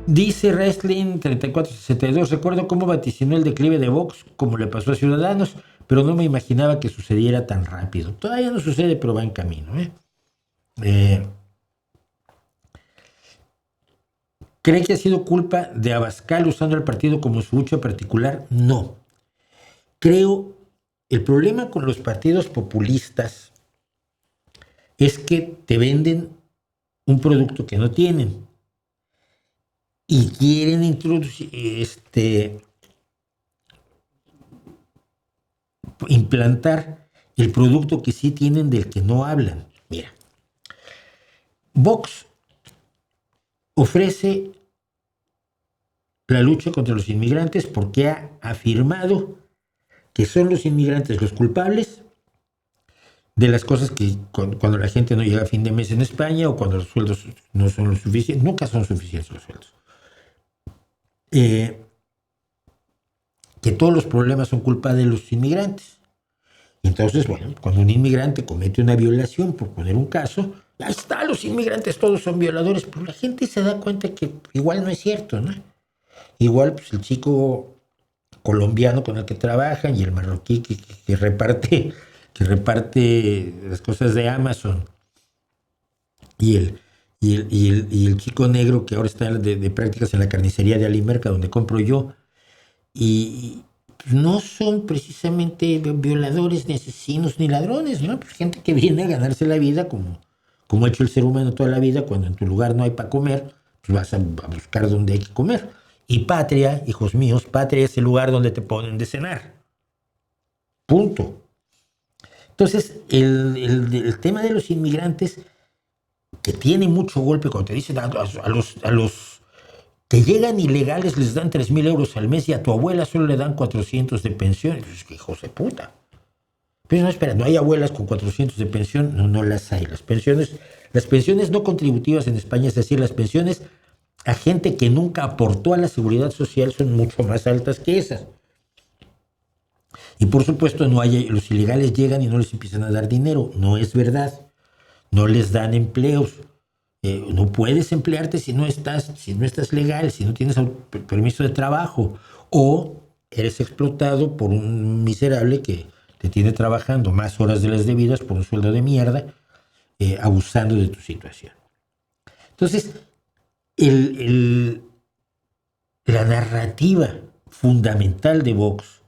Dice Wrestling 3462, recuerdo cómo vaticinó el declive de Vox, como le pasó a Ciudadanos, pero no me imaginaba que sucediera tan rápido. Todavía no sucede, pero va en camino. ¿Cree que ha sido culpa de Abascal usando el partido como su lucha particular? No. Creo, el problema con los partidos populistas es que te venden un producto que no tienen y quieren introducir, implantar el producto que sí tienen del que no hablan. Mira, Vox ofrece la lucha contra los inmigrantes porque ha afirmado que son los inmigrantes los culpables de las cosas que cuando la gente no llega a fin de mes en España o cuando los sueldos no son lo suficientes, nunca son suficientes los sueldos. Que todos los problemas son culpa de los inmigrantes. Entonces, bueno, cuando un inmigrante comete una violación, por poner un caso, ahí está, los inmigrantes todos son violadores, pero la gente se da cuenta que igual no es cierto, ¿no? Igual, pues el chico colombiano con el que trabajan y el marroquí que reparte las cosas de Amazon y el chico negro que ahora está de prácticas en la carnicería de Alimerca donde compro yo, y no son precisamente violadores, ni asesinos, ni ladrones, ¿no? Pues gente que viene a ganarse la vida como ha hecho el ser humano toda la vida. Cuando en tu lugar no hay para comer, pues vas a buscar donde hay que comer. Y patria, hijos míos, patria es el lugar donde te ponen de cenar. Punto. Entonces, el tema de los inmigrantes, que tiene mucho golpe, cuando te dicen a los que llegan ilegales les dan 3,000 euros al mes y a tu abuela solo le dan 400 de pensión. Pues, hijos de puta. Pero no, espera, no hay abuelas con 400 de pensión. No, no las hay. Las pensiones no contributivas en España, es decir, las pensiones a gente que nunca aportó a la seguridad social, son mucho más altas que esas. Y por supuesto, los ilegales llegan y no les empiezan a dar dinero. No es verdad. No les dan empleos. No puedes emplearte si no estás legal, si no tienes permiso de trabajo, o eres explotado por un miserable que te tiene trabajando más horas de las debidas por un sueldo de mierda, abusando de tu situación. Entonces, la narrativa fundamental de Vox,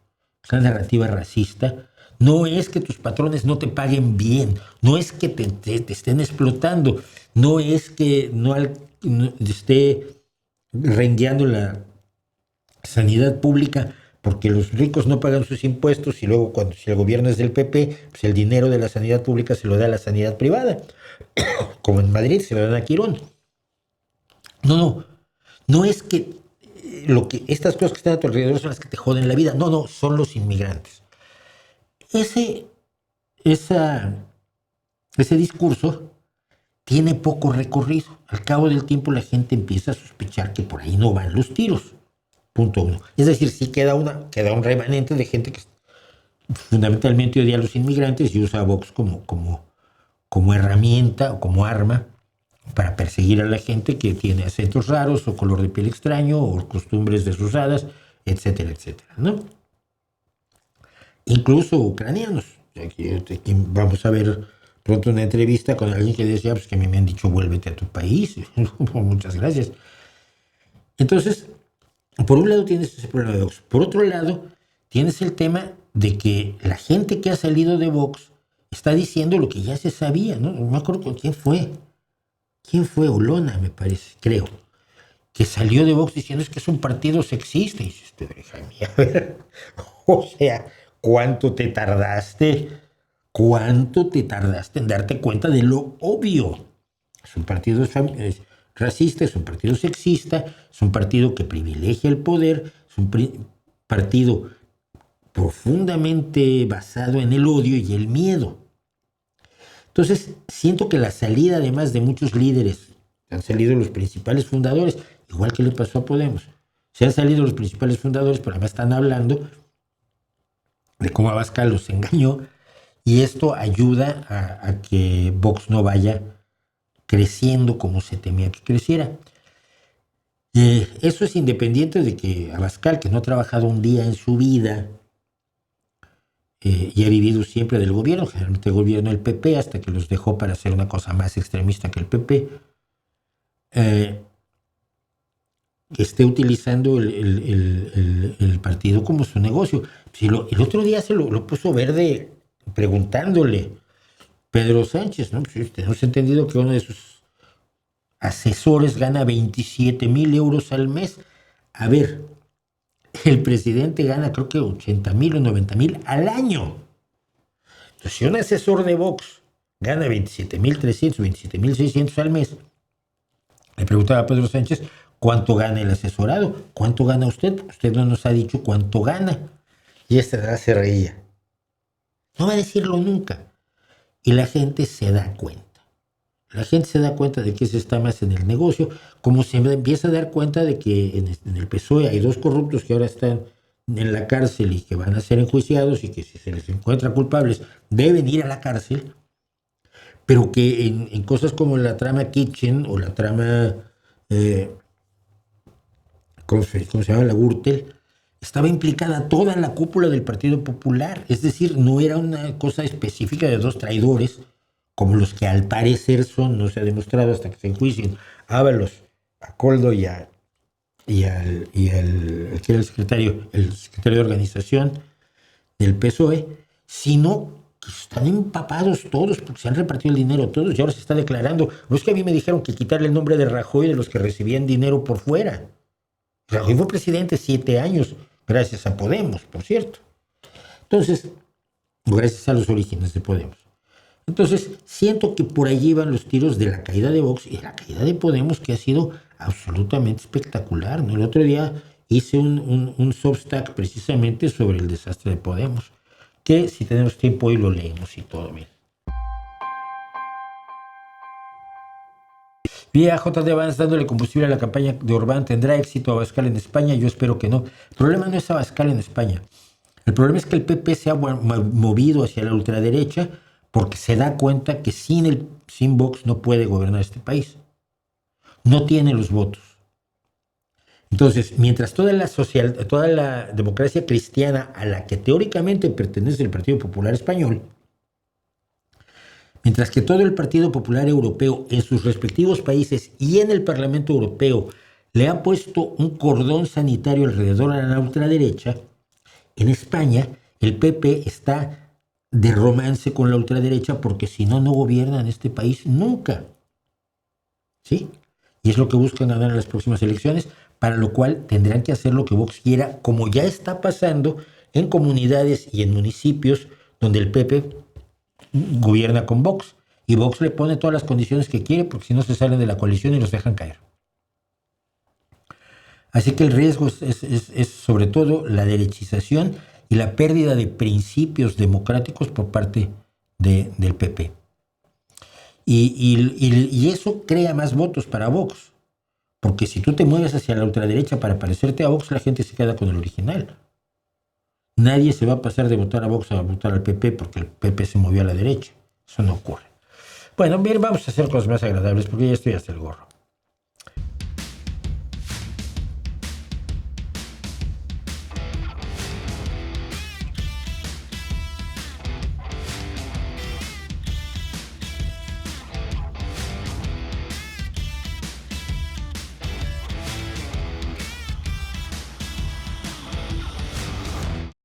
la narrativa racista, no es que tus patrones no te paguen bien, no es que te estén explotando, no es que no esté rengueando la sanidad pública porque los ricos no pagan sus impuestos y luego si el gobierno es del PP, pues el dinero de la sanidad pública se lo da a la sanidad privada, como en Madrid se lo dan a Quirón. No es que estas cosas que están a tu alrededor son las que te joden la vida, no, son los inmigrantes. Ese discurso tiene poco recorrido. Al cabo del tiempo la gente empieza a sospechar que por ahí no van los tiros. Punto uno. Es decir, sí queda un remanente de gente que fundamentalmente odia a los inmigrantes y usa a Vox como herramienta o como arma para perseguir a la gente que tiene acentos raros o color de piel extraño o costumbres desusadas, etcétera, etcétera, ¿no? Incluso ucranianos. Aquí vamos a ver pronto una entrevista con alguien que decía, pues que a mí me han dicho vuélvete a tu país. Muchas gracias. Entonces, por un lado tienes ese problema de Vox. Por otro lado, tienes el tema de que la gente que ha salido de Vox está diciendo lo que ya se sabía, ¿no? No me acuerdo con quién fue. ¿Quién fue? Olona, me parece, creo. Que salió de Vox diciendo es que es un partido sexista. Y dices, déjame a ver. O sea, ¿cuánto te tardaste en darte cuenta de lo obvio? Es un partido racista, es un partido sexista, es un partido que privilegia el poder, es un partido profundamente basado en el odio y el miedo. Entonces, siento que la salida, además de muchos líderes, han salido los principales fundadores, igual que le pasó a Podemos. Se han salido los principales fundadores, pero además están hablando de cómo Abascal los engañó, y esto ayuda a que Vox no vaya creciendo como se temía que creciera. Eso es independiente de que Abascal, que no ha trabajado un día en su vida y ha vivido siempre del gobierno, generalmente el gobierno del PP, hasta que los dejó para hacer una cosa más extremista que el PP, esté utilizando el partido como su negocio. Si el otro día se lo puso verde preguntándole Pedro Sánchez, ¿no? Pues tenemos entendido que uno de sus asesores gana 27,000 euros al mes. A ver, el presidente gana creo que 80,000 o 90,000 al año. Entonces, si un asesor de Vox gana 27,300, 27,600 al mes, le preguntaba a Pedro Sánchez cuánto gana el asesorado, cuánto gana usted. Usted no nos ha dicho cuánto gana. Y esta se reía. No va a decirlo nunca. Y la gente se da cuenta. La gente se da cuenta de que se está más en el negocio, como se empieza a dar cuenta de que en el PSOE hay 2 corruptos que ahora están en la cárcel y que van a ser enjuiciados y que si se les encuentra culpables deben ir a la cárcel, pero que en cosas como la trama Kitchen o la trama, ¿cómo se llama? La Gürtel, estaba implicada toda la cúpula del Partido Popular. Es decir, no era una cosa específica de 2 traidores, como los que al parecer son, no se ha demostrado hasta que se enjuicien, Ábalos, a Coldo y al que era el secretario de organización del PSOE, sino que están empapados todos porque se han repartido el dinero todos y ahora se está declarando. No es que a mí me dijeron que quitarle el nombre de Rajoy de los que recibían dinero por fuera. Rajoy fue presidente 7 años, gracias a Podemos, por cierto. Entonces, gracias a los orígenes de Podemos. Entonces, siento que por allí van los tiros de la caída de Vox y de la caída de Podemos, que ha sido absolutamente espectacular, ¿no? El otro día hice un Substack precisamente sobre el desastre de Podemos, que si tenemos tiempo hoy lo leemos y todo bien. Vía JD Vance dándole combustible a la campaña de Orbán. ¿Tendrá éxito Abascal en España? Yo espero que no. El problema no es Abascal en España. El problema es que el PP se ha movido hacia la ultraderecha porque se da cuenta que sin Vox no puede gobernar este país. No tiene los votos. Entonces, mientras toda la democracia cristiana a la que teóricamente pertenece el Partido Popular Español, mientras que todo el Partido Popular Europeo en sus respectivos países y en el Parlamento Europeo le ha puesto un cordón sanitario alrededor a la ultraderecha, en España el PP está de romance con la ultraderecha porque si no, no gobiernan este país nunca. ¿Sí? Y es lo que buscan ganar en las próximas elecciones, para lo cual tendrán que hacer lo que Vox quiera, como ya está pasando en comunidades y en municipios donde el PP gobierna con Vox. Y Vox le pone todas las condiciones que quiere porque si no se salen de la coalición y los dejan caer. Así que el riesgo es sobre todo la derechización y la pérdida de principios democráticos por parte del PP. Y eso crea más votos para Vox. Porque si tú te mueves hacia la ultraderecha para parecerte a Vox, la gente se queda con el original. Nadie se va a pasar de votar a Vox a votar al PP porque el PP se movió a la derecha. Eso no ocurre. Bueno, bien, vamos a hacer cosas más agradables porque ya estoy hasta el gorro.